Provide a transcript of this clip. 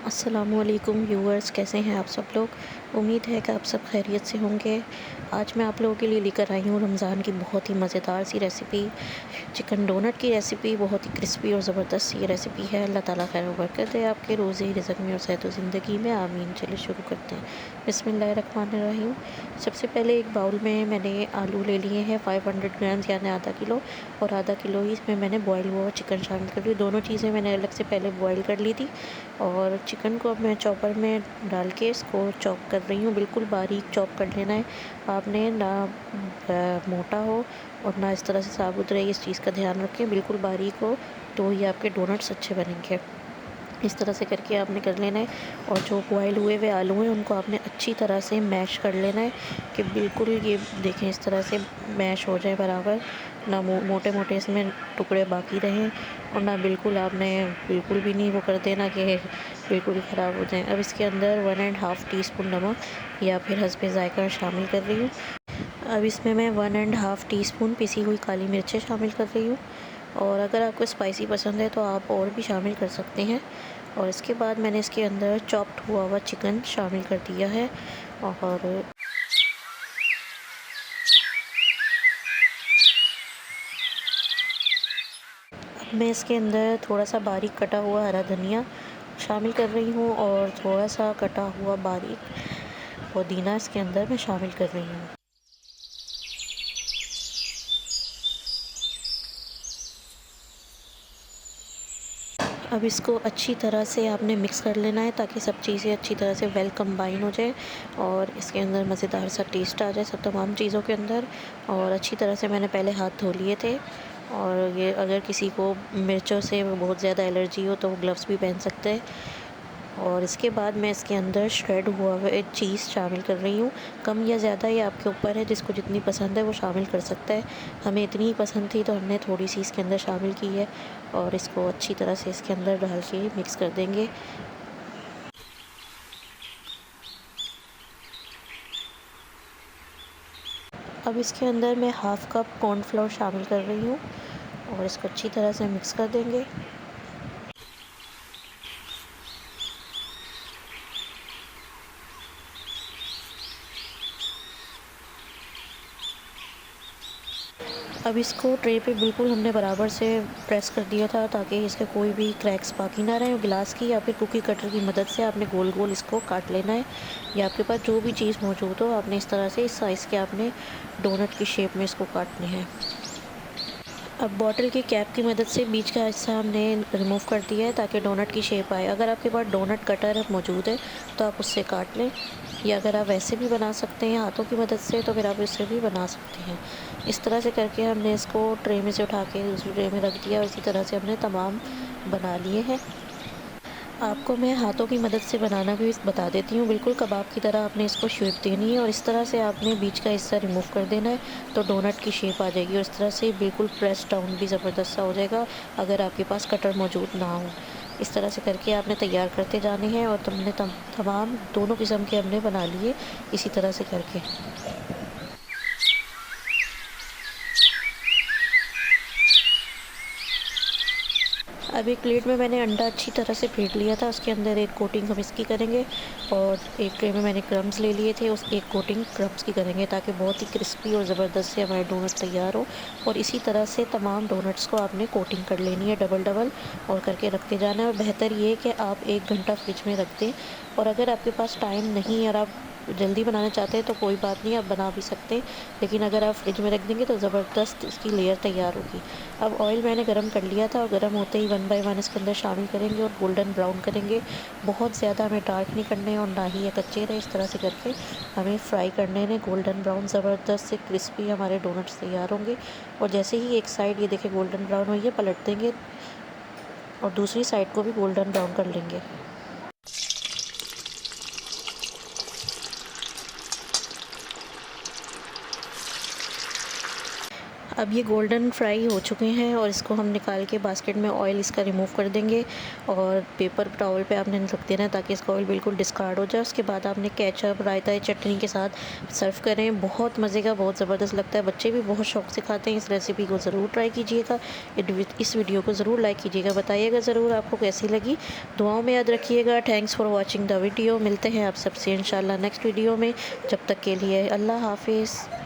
अस्सलामुअलैकुम व्यूअर्स, कैसे हैं आप सब लोग। उम्मीद है कि आप सब खैरियत से होंगे। आज मैं आप लोगों के लिए लेकर आई हूँ रमज़ान की बहुत ही मज़ेदार सी रेसिपी, चिकन डोनट की रेसिपी। बहुत ही क्रिस्पी और ज़बरदस्त सी ये रेसिपी है। अल्लाह ताला खैर व बरकत दे आपके रोज़े रिज़्क़ में और सेहत ज़िंदगी में, आमीन। चलिए शुरू करते हैं। बिस्मिल्लाहिर्रहमानिर्रहीम। सबसे पहले एक बाउल में मैंने आलू ले लिए हैं 500 ग्राम्स यानी आधा किलो, और आधा किलो ही इसमें मैंने बॉयल हुआ चिकन शामिल कर ली। दोनों चीज़ें मैंने अलग से पहले बॉयल कर ली थी, और चिकन को अब मैं चॉपर में डाल के इसको चॉप कर रही हूँ। बिल्कुल बारीक चॉप कर लेना है आपने, ना मोटा हो और ना इस तरह से साबुत रहे। इस चीज़ का ध्यान रखें, बिल्कुल बारीक हो तो ये आपके डोनट्स अच्छे बनेंगे। इस तरह से करके आपने कर लेना है। और जो बॉयल हुए हुए आलू हैं उनको आपने अच्छी तरह से मैश कर लेना है कि बिल्कुल ये देखें इस तरह से मैश हो जाए बराबर, ना मोटे मोटे इसमें टुकड़े बाकी रहें, और ना बिल्कुल आपने बिल्कुल भी नहीं वो कर देना कि बिल्कुल ही ख़राब हो जाए। अब इसके अंदर 1.5 टीस्पून नमक या फिर हस्बे ज़ायक़ा शामिल कर रही हूँ। अब इसमें मैं 1.5 टीस्पून पिसी हुई काली मिर्चें शामिल कर रही हूँ, और अगर आपको स्पाइसी पसंद है तो आप और भी शामिल कर सकते हैं। और इसके बाद मैंने इसके अंदर चॉप्ड हुआ हुआ चिकन शामिल कर दिया है, और अब मैं इसके अंदर थोड़ा सा बारीक कटा हुआ हरा धनिया शामिल कर रही हूँ, और थोड़ा सा कटा हुआ बारीक पुदीना इसके अंदर मैं शामिल कर रही हूँ। अब इसको अच्छी तरह से आपने मिक्स कर लेना है ताकि सब चीज़ें अच्छी तरह से वेल कंबाइन हो जाए और इसके अंदर मज़ेदार सा टेस्ट आ जाए सब तमाम चीज़ों के अंदर। और अच्छी तरह से मैंने पहले हाथ धो लिए थे, और ये अगर किसी को मिर्चों से बहुत ज़्यादा एलर्जी हो तो वो ग्लव्स भी पहन सकते हैं। और इसके बाद मैं इसके अंदर श्रेड हुआ हुआ चीज़ शामिल कर रही हूँ। कम या ज़्यादा ये आपके ऊपर है, जिसको जितनी पसंद है वो शामिल कर सकता है। हमें इतनी ही पसंद थी तो हमने थोड़ी सी इसके अंदर शामिल की है, और इसको अच्छी तरह से इसके अंदर डाल के मिक्स कर देंगे। अब इसके अंदर मैं हाफ़ कप कॉर्नफ्लोर शामिल कर रही हूँ, और इसको अच्छी तरह से मिक्स कर देंगे। अब इसको ट्रे पे बिल्कुल हमने बराबर से प्रेस कर दिया था ताकि इसके कोई भी क्रैक्स बाकी ना रहें। गिलास की या फिर कुकी कटर की मदद से आपने गोल गोल इसको काट लेना है, या आपके पास जो भी चीज़ मौजूद हो आपने इस तरह से इस साइज़ के आपने डोनट की शेप में इसको काटने हैं। अब बॉटल की कैप की मदद से बीच का हिस्सा हमने रिमूव कर दिया है ताकि डोनट की शेप आए। अगर आपके पास डोनट कटर मौजूद है तो आप उससे काट लें, या अगर आप वैसे भी बना सकते हैं हाथों की मदद से तो फिर आप इससे भी बना सकते हैं। इस तरह से करके हमने इसको ट्रे में से उठा के दूसरी ट्रे में रख दिया, और इसी तरह से हमने तमाम बना लिए हैं। आपको मैं हाथों की मदद से बनाना भी बता देती हूँ। बिल्कुल कबाब की तरह आपने इसको शेप देनी है, और इस तरह से आपने बीच का हिस्सा रिमूव कर देना है तो डोनट की शेप आ जाएगी, और इस तरह से बिल्कुल प्रेस डाउन भी ज़बरदस्त सा हो जाएगा अगर आपके पास कटर मौजूद ना हो। इस तरह से करके आपने तैयार करते जाने हैं, और तुमने तमाम दोनों किस्म के हमने बना लिए इसी तरह से करके। अब एक प्लेट में मैंने अंडा अच्छी तरह से फेंट लिया था, उसके अंदर एक कोटिंग हम इसकी करेंगे, और एक ट्रे में मैंने क्रम्स ले लिए थे, उस एक कोटिंग क्रम्स की करेंगे ताकि बहुत ही क्रिस्पी और ज़बरदस्त से हमारे डोनट तैयार हो। और इसी तरह से तमाम डोनट्स को आपने कोटिंग कर लेनी है डबल डबल, और करके रखते जाना है। और बेहतर ये है कि आप 1 घंटा फ्रिज में रख दें, और अगर आपके पास टाइम नहीं है और आप जल्दी बनाना चाहते हैं तो कोई बात नहीं, आप बना भी सकते हैं, लेकिन अगर आप फ्रिज में रख देंगे तो ज़बरदस्त इसकी लेयर तैयार होगी। अब ऑयल मैंने गरम कर लिया था, और गरम होते ही 1 बाय 1 इसके अंदर शामिल करेंगे और गोल्डन ब्राउन करेंगे। बहुत ज़्यादा हमें डार्क नहीं करने और ना ही ये कच्चे रहे, इस तरह से करके हमें फ्राई करने हैं गोल्डन ब्राउन। ज़बरदस्त से क्रिस्पी हमारे डोनट्स तैयार होंगे। और जैसे ही एक साइड ये देखें गोल्डन ब्राउन हुई है, पलट देंगे और दूसरी साइड को भी गोल्डन ब्राउन कर लेंगे। अब ये गोल्डन फ्राई हो चुके हैं और इसको हम निकाल के बास्केट में ऑयल इसका रिमूव कर देंगे और पेपर टॉवल पे आपने रख देना है ताकि इसका ऑयल बिल्कुल डिस्कार्ड हो जाए। उसके बाद आपने केचप, रायता या चटनी के साथ सर्व करें। बहुत मज़े का, बहुत ज़बरदस्त लगता है, बच्चे भी बहुत शौक से खाते हैं। इस रेसिपी को ज़रूर ट्राई कीजिएगा। इस वीडियो को ज़रूर लाइक कीजिएगा, बताइएगा ज़रूर आपको कैसी लगी। दुआओं में याद रखिएगा। Thanks for watching the video. मिलते हैं आप सबसे इंशाल्लाह नेक्स्ट वीडियो में। जब तक के लिए अल्लाह हाफिज़।